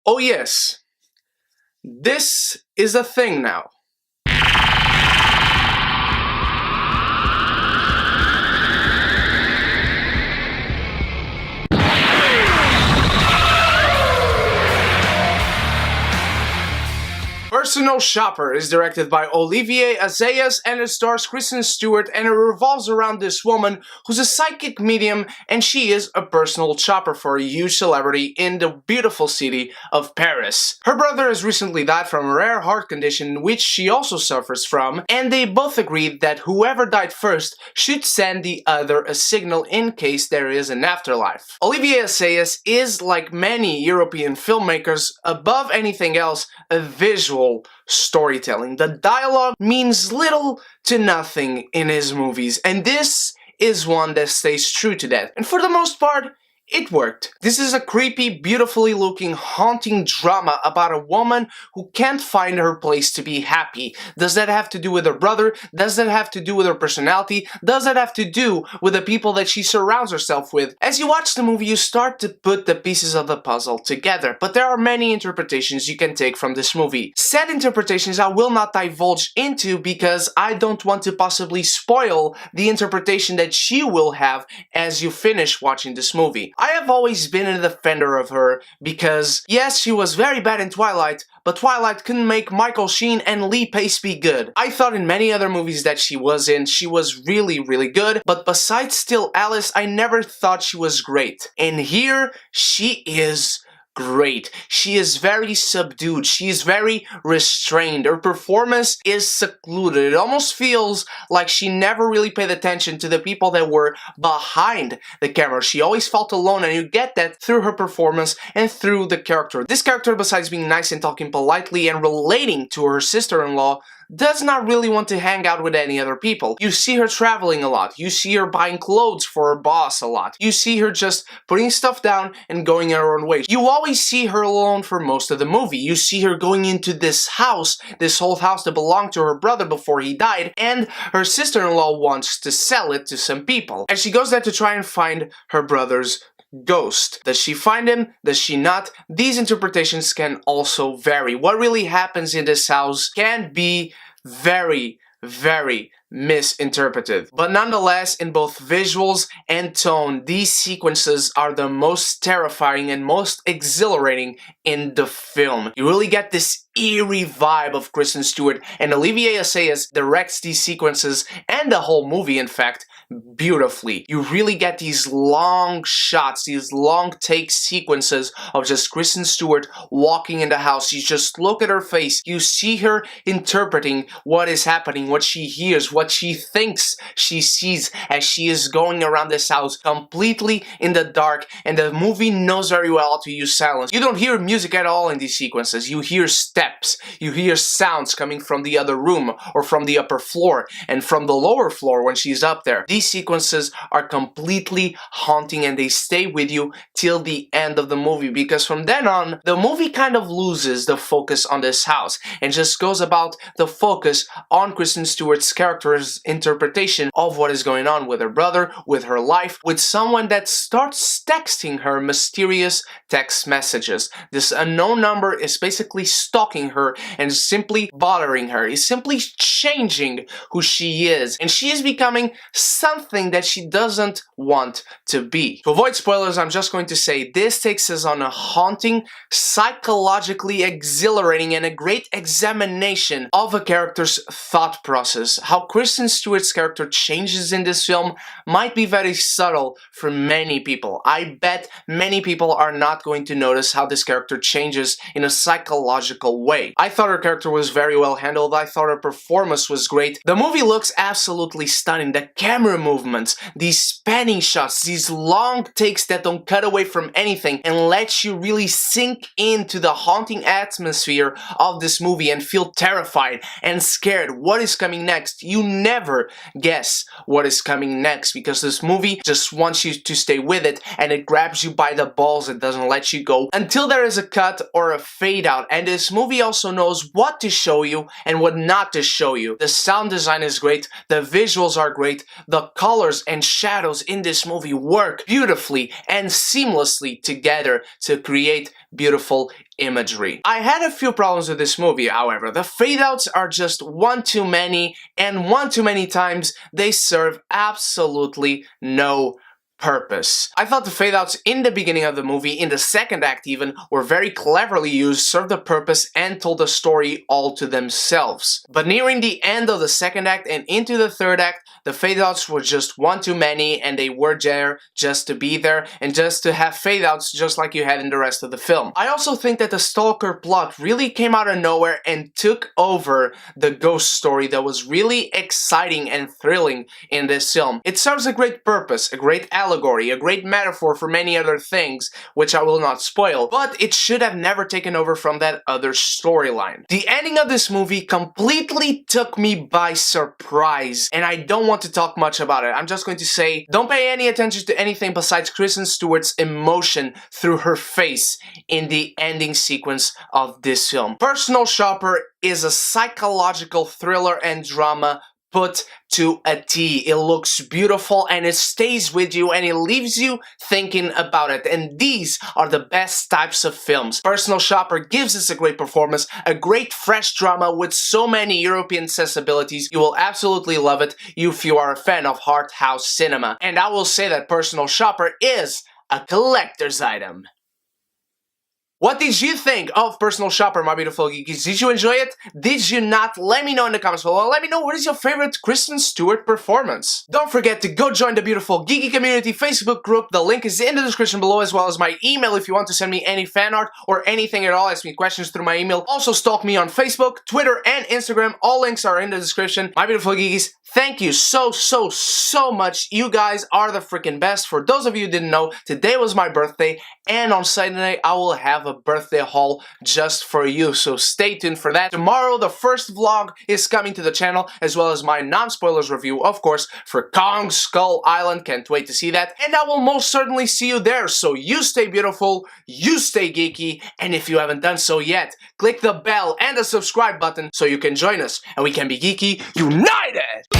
Oh yes, this is a thing now. Personal Shopper is directed by Olivier Assayas and it stars Kristen Stewart, and it revolves around this woman who's a psychic medium and she is a personal shopper for a huge celebrity in the beautiful city of Paris. Her brother has recently died from a rare heart condition which she also suffers from, and they both agreed that whoever died first should send the other a signal in case there is an afterlife. Olivier Assayas is, like many European filmmakers, above anything else, a visual storytelling. The dialogue means little to nothing in his movies, and this is one that stays true to that. And for the most part, it worked. This is a creepy, beautifully looking, haunting drama about a woman who can't find her place to be happy. Does that have to do with her brother? Does that have to do with her personality? Does that have to do with the people that she surrounds herself with? As you watch the movie, you start to put the pieces of the puzzle together, but there are many interpretations you can take from this movie. Said interpretations I will not divulge into because I don't want to possibly spoil the interpretation that you will have as you finish watching this movie. I have always been a defender of her because, yes, she was very bad in Twilight, but Twilight couldn't make Michael Sheen and Lee Pace be good. I thought in many other movies that she was in, she was really, really good, but besides Still Alice, I never thought she was great. And here, she is great. She is very subdued. She is very restrained. Her performance is secluded. It almost feels like she never really paid attention to the people that were behind the camera. She always felt alone, and you get that through her performance and through the character. This character, besides being nice and talking politely and relating to her sister-in-law, does not really want to hang out with any other people. You see her traveling a lot. You see her buying clothes for her boss a lot. You see her just putting stuff down and going her own way. You always see her alone for most of the movie. You see her going into this house, this old house that belonged to her brother before he died, and her sister-in-law wants to sell it to some people. And she goes there to try and find her brother's ghost. Does she find him? Does she not? These interpretations can also vary. What really happens in this house can be very, very misinterpreted. But nonetheless, in both visuals and tone, these sequences are the most terrifying and most exhilarating in the film. You really get this eerie vibe of Kristen Stewart, and Olivier Assayas directs these sequences and the whole movie, in fact, beautifully. You really get these long shots, these long take sequences of just Kristen Stewart walking in the house. You just look at her face, you see her interpreting what is happening, what she hears, what she thinks she sees as she is going around this house completely in the dark, and the movie knows very well how to use silence. You don't hear music at all in these sequences. You hear steps, you hear sounds coming from the other room or from the upper floor and from the lower floor when she's up there. These sequences are completely haunting and they stay with you till the end of the movie, because from then on, the movie kind of loses the focus on this house and just goes about the focus on Kristen Stewart's character's interpretation of what is going on with her brother, with her life, with someone that starts texting her mysterious text messages. This unknown number is basically stalking her and simply bothering her. Is simply changing who she is, and she is becoming something that she doesn't want to be. To avoid spoilers, I'm just going to say this takes us on a haunting, psychologically exhilarating, and a great examination of a character's thought process. How Kristen Stewart's character changes in this film might be very subtle for many people. I bet many people are not going to notice how this character changes in a psychological way. I thought her character was very well handled. I thought her performance was great. The movie looks absolutely stunning. The camera movements, these spanning shots, these long takes that don't cut away from anything and let you really sink into the haunting atmosphere of this movie and feel terrified and scared. What is coming next? You never guess what is coming next because this movie just wants you to stay with it, and it grabs you by the balls. It doesn't let you go until there is a cut or a fade out. And this movie also knows what to show you and what not to show you. The sound design is great, the visuals are great, the colors and shadows in this movie work beautifully and seamlessly together to create beautiful imagery. I had a few problems with this movie, however. The fade-outs are just one too many, and one too many times they serve absolutely no purpose. I thought the fade-outs in the beginning of the movie, in the second act even, were very cleverly used, served a purpose, and told the story all to themselves. But nearing the end of the second act and into the third act, the fade-outs were just one too many, and they were there just to be there, and just to have fade-outs just like you had in the rest of the film. I also think that the Stalker plot really came out of nowhere and took over the ghost story that was really exciting and thrilling in this film. It serves a great purpose, a great allegory, a great metaphor for many other things, which I will not spoil, but it should have never taken over from that other storyline. The ending of this movie completely took me by surprise, and I don't want to talk much about it. I'm just going to say, don't pay any attention to anything besides Kristen Stewart's emotion through her face in the ending sequence of this film. Personal Shopper is a psychological thriller and drama put to a T. It looks beautiful and it stays with you and it leaves you thinking about it. And these are the best types of films. Personal Shopper gives us a great performance, a great fresh drama with so many European sensibilities. You will absolutely love it if you are a fan of art house cinema. And I will say that Personal Shopper is a collector's item. What did you think of Personal Shopper, my beautiful geekies? Did you enjoy it? Did you not? Let me know in the comments below. Let me know what is your favorite Kristen Stewart performance. Don't forget to go join the beautiful Geeky Community Facebook group. The link is in the description below, as well as my email if you want to send me any fan art or anything at all. Ask me questions through my email. Also stalk me on Facebook, Twitter, and Instagram. All links are in the description. My beautiful geekies, thank you so much. You guys are the freaking best. For those of you who didn't know, today was my birthday, and on Saturday I will have a birthday haul just for you, so stay tuned for that. Tomorrow the first vlog is coming to the channel, as well as my non-spoilers review, of course, for Kong Skull Island. Can't wait to see that, and I will most certainly see you there. So you stay beautiful, you stay geeky, and if you haven't done so yet, click the bell and the subscribe button so you can join us and we can be geeky united!